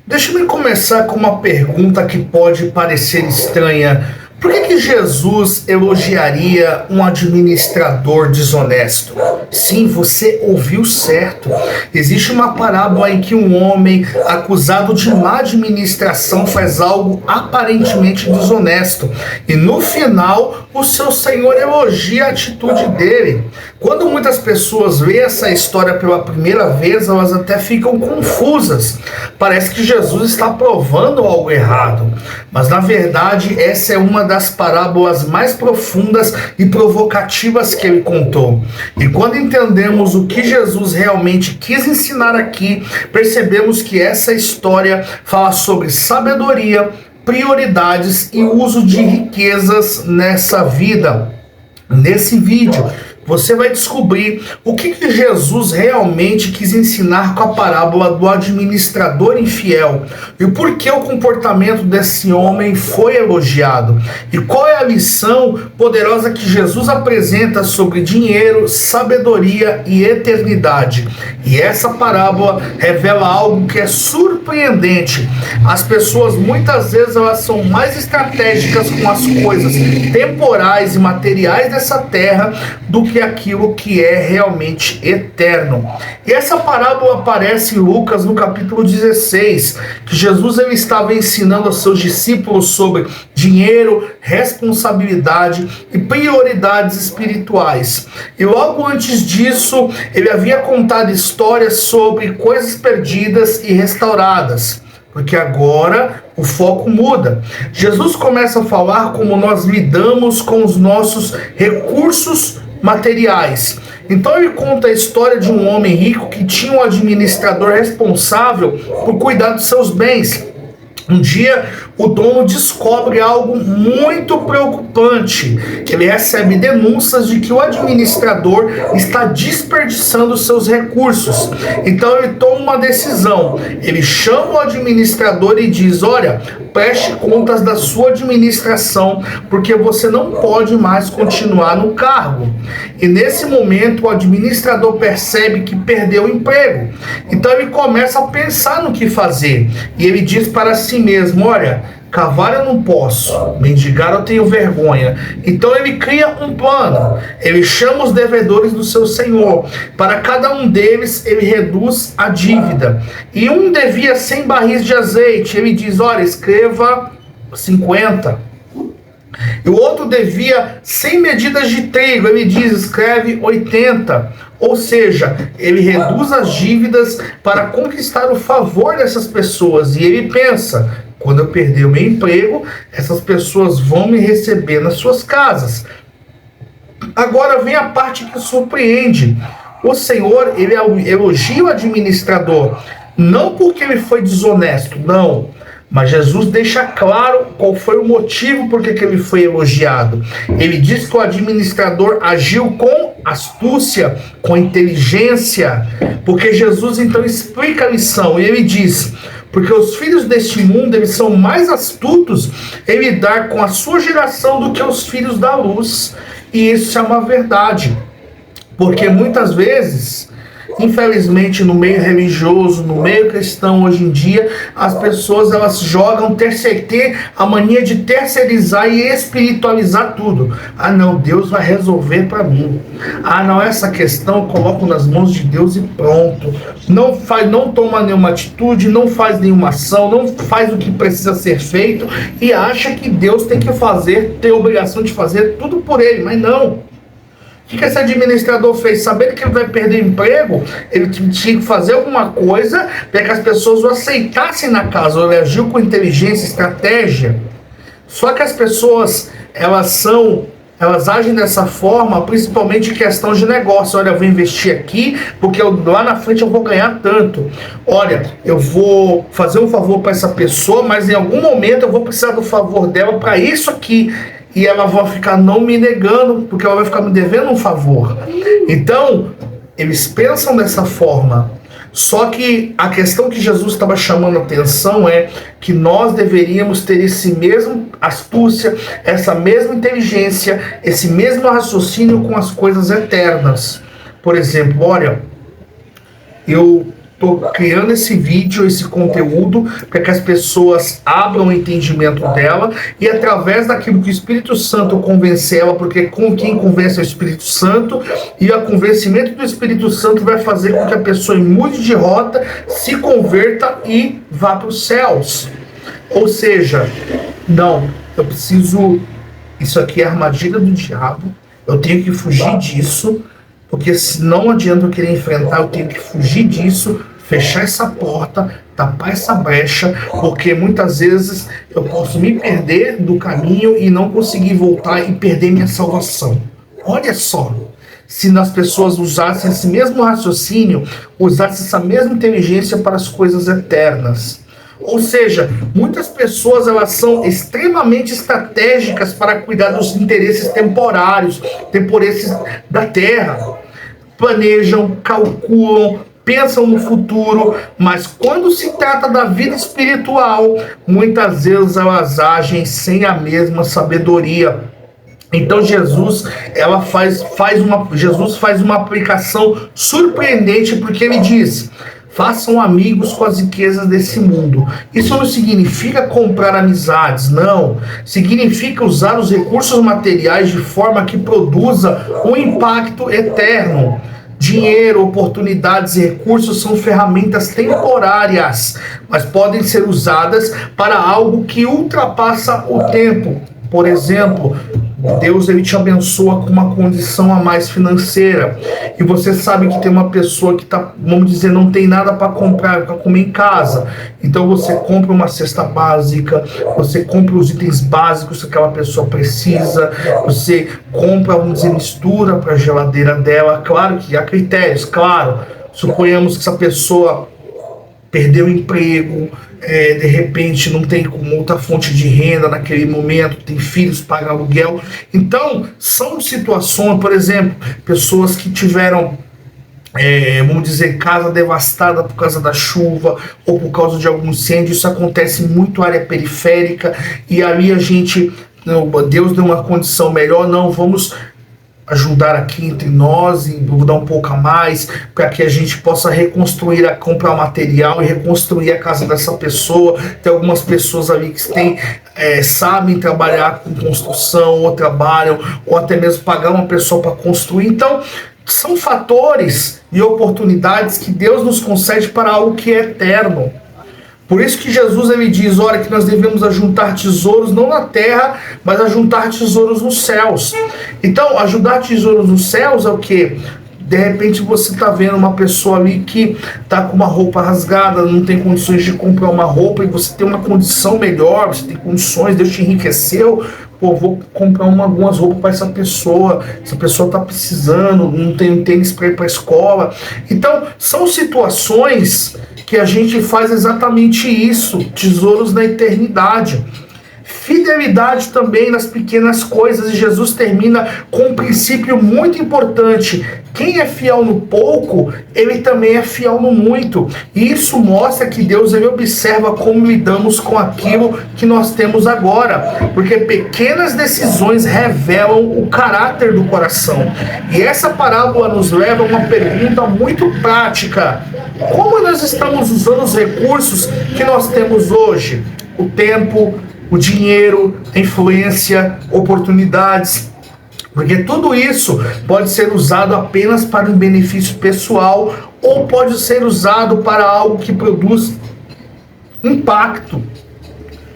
Deixa-me começar com uma pergunta que pode parecer estranha. Por que Jesus elogiaria um administrador desonesto? Sim, você ouviu certo. Existe uma parábola em que um homem acusado de má administração faz algo aparentemente desonesto. E no final, o seu Senhor elogia a atitude dele. Quando muitas pessoas veem essa história pela primeira vez, elas até ficam confusas. Parece que Jesus está provando algo errado. Mas na verdade, essa é uma das parábolas mais profundas e provocativas que ele contou. E quando entendemos o que Jesus realmente quis ensinar aqui, percebemos que essa história fala sobre sabedoria, prioridades e uso de riquezas nessa vida. Nesse vídeo, você vai descobrir o que Jesus realmente quis ensinar com a parábola do administrador infiel e o porquê o comportamento desse homem foi elogiado e qual é a lição poderosa que Jesus apresenta sobre dinheiro, sabedoria e eternidade. E essa parábola revela algo que é surpreendente. As pessoas muitas vezes elas são mais estratégicas com as coisas temporais e materiais dessa terra do que aquilo que é realmente eterno. E essa parábola aparece em Lucas no capítulo 16, que Jesus ele estava ensinando aos seus discípulos sobre dinheiro, responsabilidade e prioridades espirituais. E logo antes disso, ele havia contado histórias sobre coisas perdidas e restauradas. Porque agora o foco muda. Jesus começa a falar como nós lidamos com os nossos recursos materiais. Então ele conta a história de um homem rico que tinha um administrador responsável por cuidar dos seus bens. Um dia, o dono descobre algo muito preocupante. Ele recebe denúncias de que o administrador está desperdiçando seus recursos. Então ele toma uma decisão. Ele chama o administrador e diz: olha, preste contas da sua administração, porque você não pode mais continuar no cargo. E nesse momento o administrador percebe que perdeu o emprego. Então ele começa a pensar no que fazer. E ele diz para si mesmo: olha, cavar eu não posso, mendigar eu tenho vergonha. Então ele cria um plano. Ele chama os devedores do seu senhor. Para cada um deles ele reduz a dívida. E um devia 100 barris de azeite. Ele diz: olha, escreva 50. E o outro devia 100 medidas de trigo. Ele diz: escreve 80. Ou seja, ele reduz as dívidas para conquistar o favor dessas pessoas. E ele pensa: quando eu perder o meu emprego, essas pessoas vão me receber nas suas casas. Agora vem a parte que surpreende. O Senhor, ele elogia o administrador, não porque ele foi desonesto, não. Mas Jesus deixa claro qual foi o motivo por que ele foi elogiado. Ele diz que o administrador agiu com astúcia, com inteligência, porque Jesus então explica a lição. E ele diz: porque os filhos deste mundo eles são mais astutos em lidar com a sua geração do que os filhos da luz. E isso é uma verdade, porque muitas vezes, infelizmente, no meio religioso, no meio cristão hoje em dia, as pessoas elas jogam ter a mania de terceirizar e espiritualizar tudo. Ah não, Deus vai resolver para mim. Ah não, essa questão eu coloco nas mãos de Deus e pronto. Não toma nenhuma atitude, não faz nenhuma ação, não faz o que precisa ser feito e acha que Deus tem que ter a obrigação de fazer tudo por ele, mas não. O que esse administrador fez? Sabendo que ele vai perder emprego, ele tinha que fazer alguma coisa para que as pessoas o aceitassem na casa. Ele agiu com inteligência, estratégia. Só que as pessoas, elas agem dessa forma, principalmente em questão de negócio. Olha, eu vou investir aqui, porque lá na frente eu vou ganhar tanto. Olha, eu vou fazer um favor para essa pessoa, mas em algum momento eu vou precisar do favor dela para isso aqui. E ela vai ficar não me negando, porque ela vai ficar me devendo um favor. Então, eles pensam dessa forma. Só que a questão que Jesus estava chamando a atenção é que nós deveríamos ter esse mesmo astúcia, essa mesma inteligência, esse mesmo raciocínio com as coisas eternas. Por exemplo, olha, eu estou criando esse vídeo, esse conteúdo, para que as pessoas abram o entendimento dela e através daquilo que o Espírito Santo convence ela, porque com quem convence é o Espírito Santo, e o convencimento do Espírito Santo vai fazer com que a pessoa mude de rota, se converta e vá para os céus. Ou seja, não, eu preciso, isso aqui é armadilha do diabo, eu tenho que fugir disso, porque se não adianta eu querer enfrentar, eu tenho que fugir disso, fechar essa porta, tapar essa brecha, porque muitas vezes eu posso me perder do caminho e não conseguir voltar e perder minha salvação. Olha só, se as pessoas usassem esse mesmo raciocínio, usassem essa mesma inteligência para as coisas eternas. Ou seja, muitas pessoas elas são extremamente estratégicas para cuidar dos interesses temporários da terra. Planejam, calculam, pensam no futuro, mas quando se trata da vida espiritual, muitas vezes elas agem sem a mesma sabedoria. Então Jesus faz uma aplicação surpreendente, porque ele diz: façam amigos com as riquezas desse mundo. Isso não significa comprar amizades, não. Significa usar os recursos materiais de forma que produza um impacto eterno. Dinheiro, oportunidades e recursos são ferramentas temporárias, mas podem ser usadas para algo que ultrapassa o tempo. Por exemplo, Deus ele te abençoa com uma condição a mais financeira e você sabe que tem uma pessoa que tá, vamos dizer, não tem nada para comprar, para comer em casa. Então você compra uma cesta básica, você compra os itens básicos que aquela pessoa precisa, você compra, vamos dizer, mistura para a geladeira dela. Claro que há critérios, claro. Suponhamos que essa pessoa perdeu o emprego, de repente não tem como outra fonte de renda naquele momento, tem filhos, paga aluguel. Então, são situações, por exemplo, pessoas que tiveram, vamos dizer, casa devastada por causa da chuva ou por causa de algum incêndio. Isso acontece muito na área periférica e ali a gente, Deus deu uma condição melhor, não, vamos ajudar aqui entre nós e dar um pouco a mais para que a gente possa reconstruir, comprar material e reconstruir a casa dessa pessoa. Tem algumas pessoas ali que sabem trabalhar com construção ou trabalham, ou até mesmo pagar uma pessoa para construir. Então são fatores e oportunidades que Deus nos concede para algo que é eterno. Por isso que Jesus ele diz, olha, que nós devemos ajuntar tesouros não na terra, mas ajuntar tesouros nos céus. Então, ajuntar tesouros nos céus é o quê? De repente você está vendo uma pessoa ali que está com uma roupa rasgada, não tem condições de comprar uma roupa, e você tem uma condição melhor, você tem condições, Deus te enriqueceu, pô, vou comprar algumas roupas para essa pessoa está precisando, não tem um tênis para ir para a escola. Então, são situações que a gente faz exatamente isso, tesouros na eternidade. Fidelidade também nas pequenas coisas, e Jesus termina com um princípio muito importante: quem é fiel no pouco, ele também é fiel no muito. E isso mostra que Deus ele observa como lidamos com aquilo que nós temos agora, porque pequenas decisões revelam o caráter do coração. E essa parábola nos leva a uma pergunta muito prática: como nós estamos usando os recursos que nós temos hoje? O tempo, o dinheiro, a influência, oportunidades, porque tudo isso pode ser usado apenas para um benefício pessoal ou pode ser usado para algo que produz impacto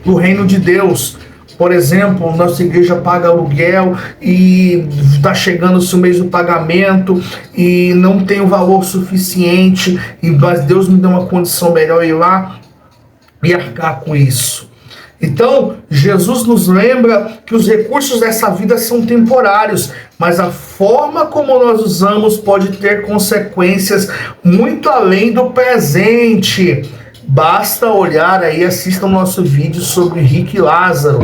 no reino de Deus. Por exemplo, nossa igreja paga aluguel e está chegando-se o mês do pagamento e não tem o valor suficiente, mas Deus me deu uma condição melhor ir lá e arcar com isso. Então, Jesus nos lembra que os recursos dessa vida são temporários, mas a forma como nós usamos pode ter consequências muito além do presente. Basta olhar aí, assista o nosso vídeo sobre Rico e Lázaro,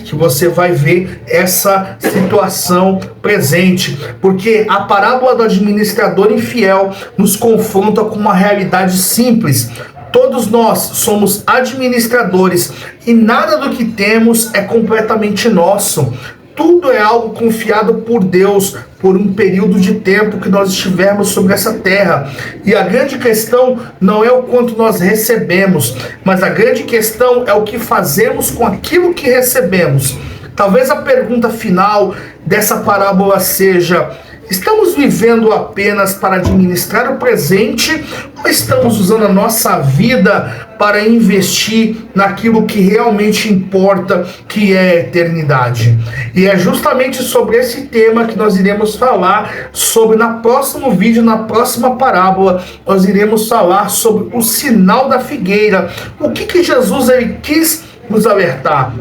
que você vai ver essa situação presente, porque a parábola do administrador infiel nos confronta com uma realidade simples. Todos nós somos administradores e nada do que temos é completamente nosso. Tudo é algo confiado por Deus por um período de tempo que nós estivermos sobre essa terra. E a grande questão não é o quanto nós recebemos, mas a grande questão é o que fazemos com aquilo que recebemos. Talvez a pergunta final dessa parábola seja: estamos vivendo apenas para administrar o presente ou estamos usando a nossa vida para investir naquilo que realmente importa, que é a eternidade? E é justamente sobre esse tema que nós iremos falar sobre no próximo vídeo, na próxima parábola. Nós iremos falar sobre o sinal da figueira. O que Jesus ele quis nos alertar?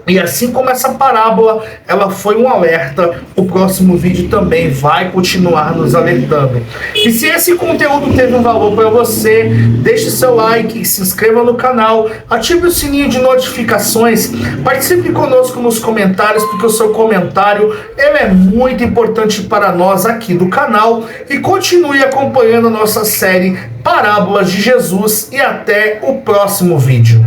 E assim como essa parábola, ela foi um alerta, o próximo vídeo também vai continuar nos alertando. E se esse conteúdo teve um valor para você, deixe seu like, se inscreva no canal, ative o sininho de notificações, participe conosco nos comentários, porque o seu comentário ele é muito importante para nós aqui do canal. E continue acompanhando a nossa série Parábolas de Jesus e até o próximo vídeo.